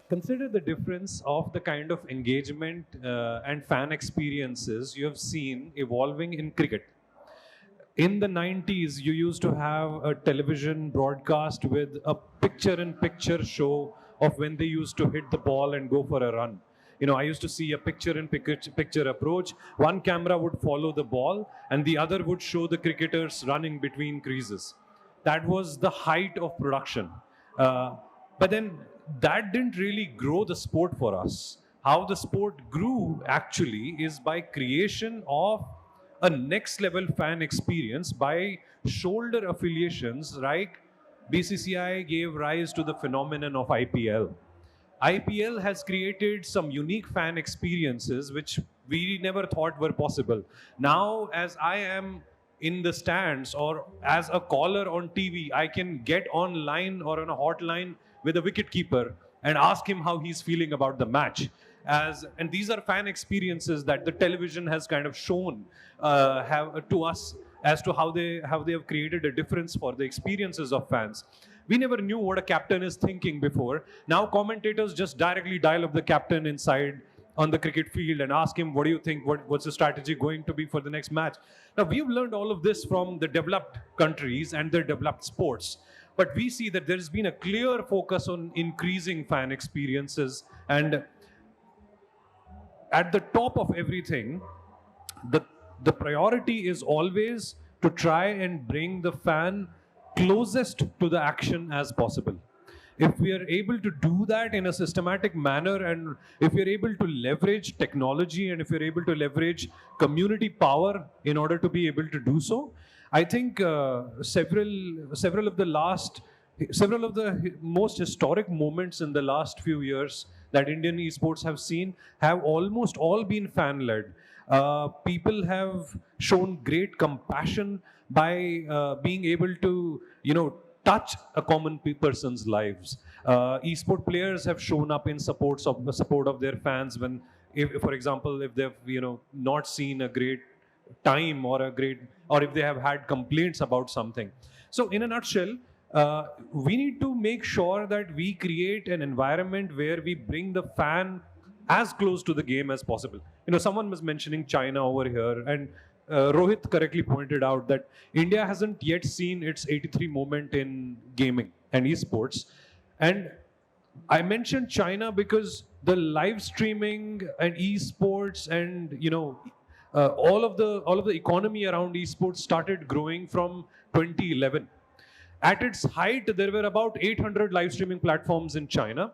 Consider the difference of the kind of engagement and fan experiences you have seen evolving in cricket. In the 90s, you used to have a television broadcast with a picture-in-picture show of when they used to hit the ball and go for a run. I used to see a picture approach. One camera would follow the ball and the other would show the cricketers running between creases. That was the height of production. But then that didn't really grow the sport for us. How the sport grew actually is by creation of a next level fan experience by shoulder affiliations, right? BCCI gave rise to the phenomenon of IPL. IPL has created some unique fan experiences which we never thought were possible. Now, as I am in the stands or as a caller on TV, I can get online or on a hotline with a wicketkeeper and ask him how he's feeling about the match. And these are fan experiences that the television has kind of shown to us as to how they have created a difference for the experiences of fans. We never knew what a captain is thinking before. Now commentators just directly dial up the captain inside on the cricket field and ask him, what do you think? What's the strategy going to be for the next match? Now, we've learned all of this from the developed countries and their developed sports. But we see that there's been a clear focus on increasing fan experiences. And at the top of everything, the priority is always to try and bring the fan closest to the action as possible. If we are able to do that in a systematic manner, and if we are able to leverage technology, and if we are able to leverage community power in order to be able to do so, I think several of the most historic moments in the last few years that Indian esports have seen have almost all been fan-led. People have shown great compassion by being able to, touch a common person's lives. Esport players have shown up in support of their fans when, for example, if they've not seen a great time or if they have had complaints about something. So, in a nutshell, we need to make sure that we create an environment where we bring the fan as close to the game as possible. Someone was mentioning China over here, and Rohit correctly pointed out that India hasn't yet seen its 83 moment in gaming and esports. And I mentioned China because the live streaming and esports and all of the economy around esports started growing from 2011. At its height, there were about 800 live streaming platforms in China,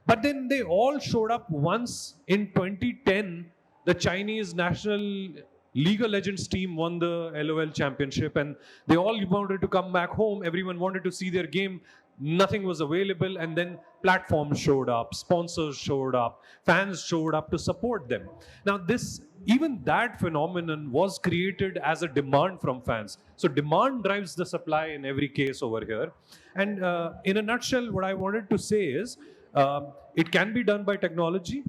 but then they all showed up once in 2010. The Chinese national League of Legends team won the LOL championship, and they all wanted to come back home. Everyone wanted to see their game. Nothing was available, and then platforms showed up, sponsors showed up, fans showed up to support them. Now, even that phenomenon was created as a demand from fans. So demand drives the supply in every case over here. And in a nutshell, what I wanted to say is it can be done by technology,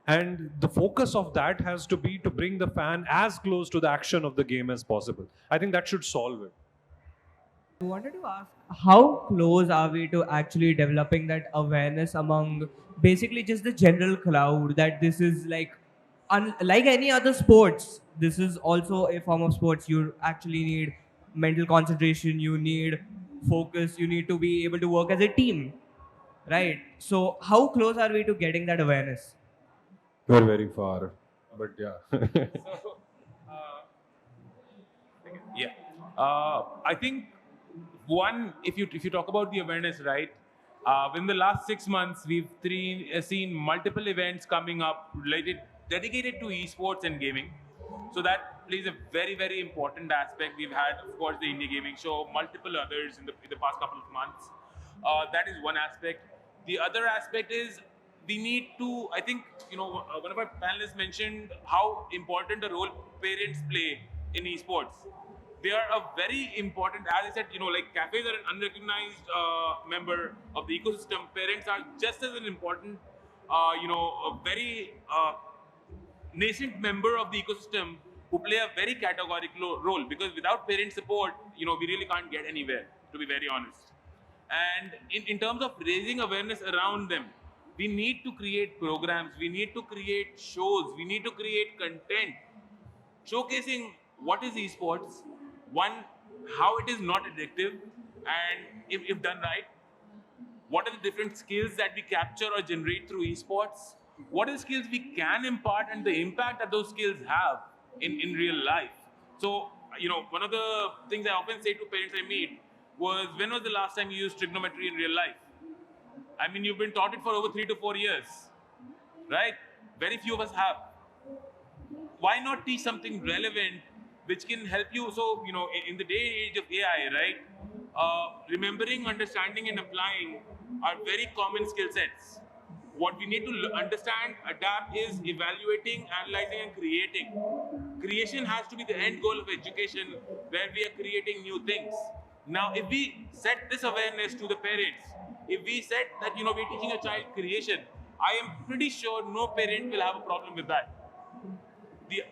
and the focus of that has to be to bring the fan as close to the action of the game as possible. I think that should solve it. I wanted to ask, how close are we to actually developing that awareness among basically just the general crowd that this is like, like any other sports, this is also a form of sports. You actually need mental concentration, you need focus, you need to be able to work as a team, right? So, how close are we to getting that awareness? We're very far, but yeah. Yeah. I think one, if you talk about the awareness, right? In the last 6 months, we've seen multiple events coming up dedicated to esports and gaming. So that plays a very, very important aspect. We've had, of course, the Indie Gaming Show, multiple others in the past couple of months. That is one aspect. The other aspect is we need to, I think, one of our panelists mentioned how important a role parents play in esports. They are a very important, as I said, like cafes are an unrecognized member of the ecosystem. Parents are just as an important, a very nascent member of the ecosystem who play a very categorical role, because without parent support, we really can't get anywhere, to be very honest. And in terms of raising awareness around them, we need to create programs, we need to create shows, we need to create content showcasing what is esports, one, how it is not addictive, and if done right, what are the different skills that we capture or generate through esports, what are the skills we can impart, and the impact that those skills have in real life. So, one of the things I often say to parents I meet was, when was the last time you used trigonometry in real life? I mean, you've been taught it for over 3 to 4 years, right? Very few of us have. Why not teach something relevant which can help you? So, in the day and age of AI, right, remembering, understanding, and applying are very common skill sets. What we need to understand, adapt, is evaluating, analyzing, and creating. Creation has to be the end goal of education, where we are creating new things. Now, if we set this awareness to the parents, if we set that, we're teaching a child creation, I am pretty sure no parent will have a problem with that. The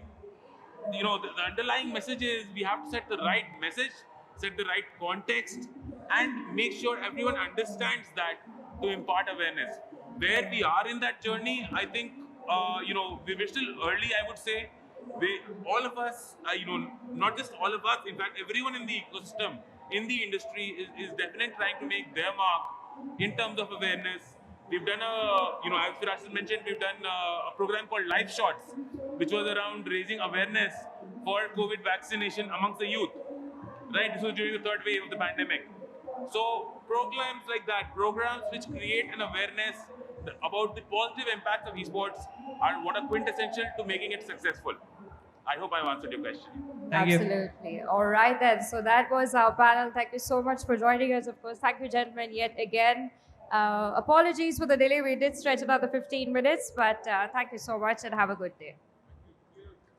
underlying message is, we have to set the right message, set the right context, and make sure everyone understands that, to impart awareness. Where we are in that journey, I think, we're still early, I would say. All of us, not just all of us, in fact, everyone in the ecosystem, in the industry is definitely trying to make their mark in terms of awareness. We've done as Firas mentioned, we've done a program called Life Shots, which was around raising awareness for COVID vaccination amongst the youth. Right, this was during the third wave of the pandemic. So programs like that, programs which create an awareness about the positive impacts of esports, are what are quintessential to making it successful. I hope I've answered your question. Thank you. Absolutely. All right then. So that was our panel. Thank you so much for joining us. Of course, thank you, gentlemen, yet again. Apologies for the delay. We did stretch another 15 minutes, but thank you so much and have a good day.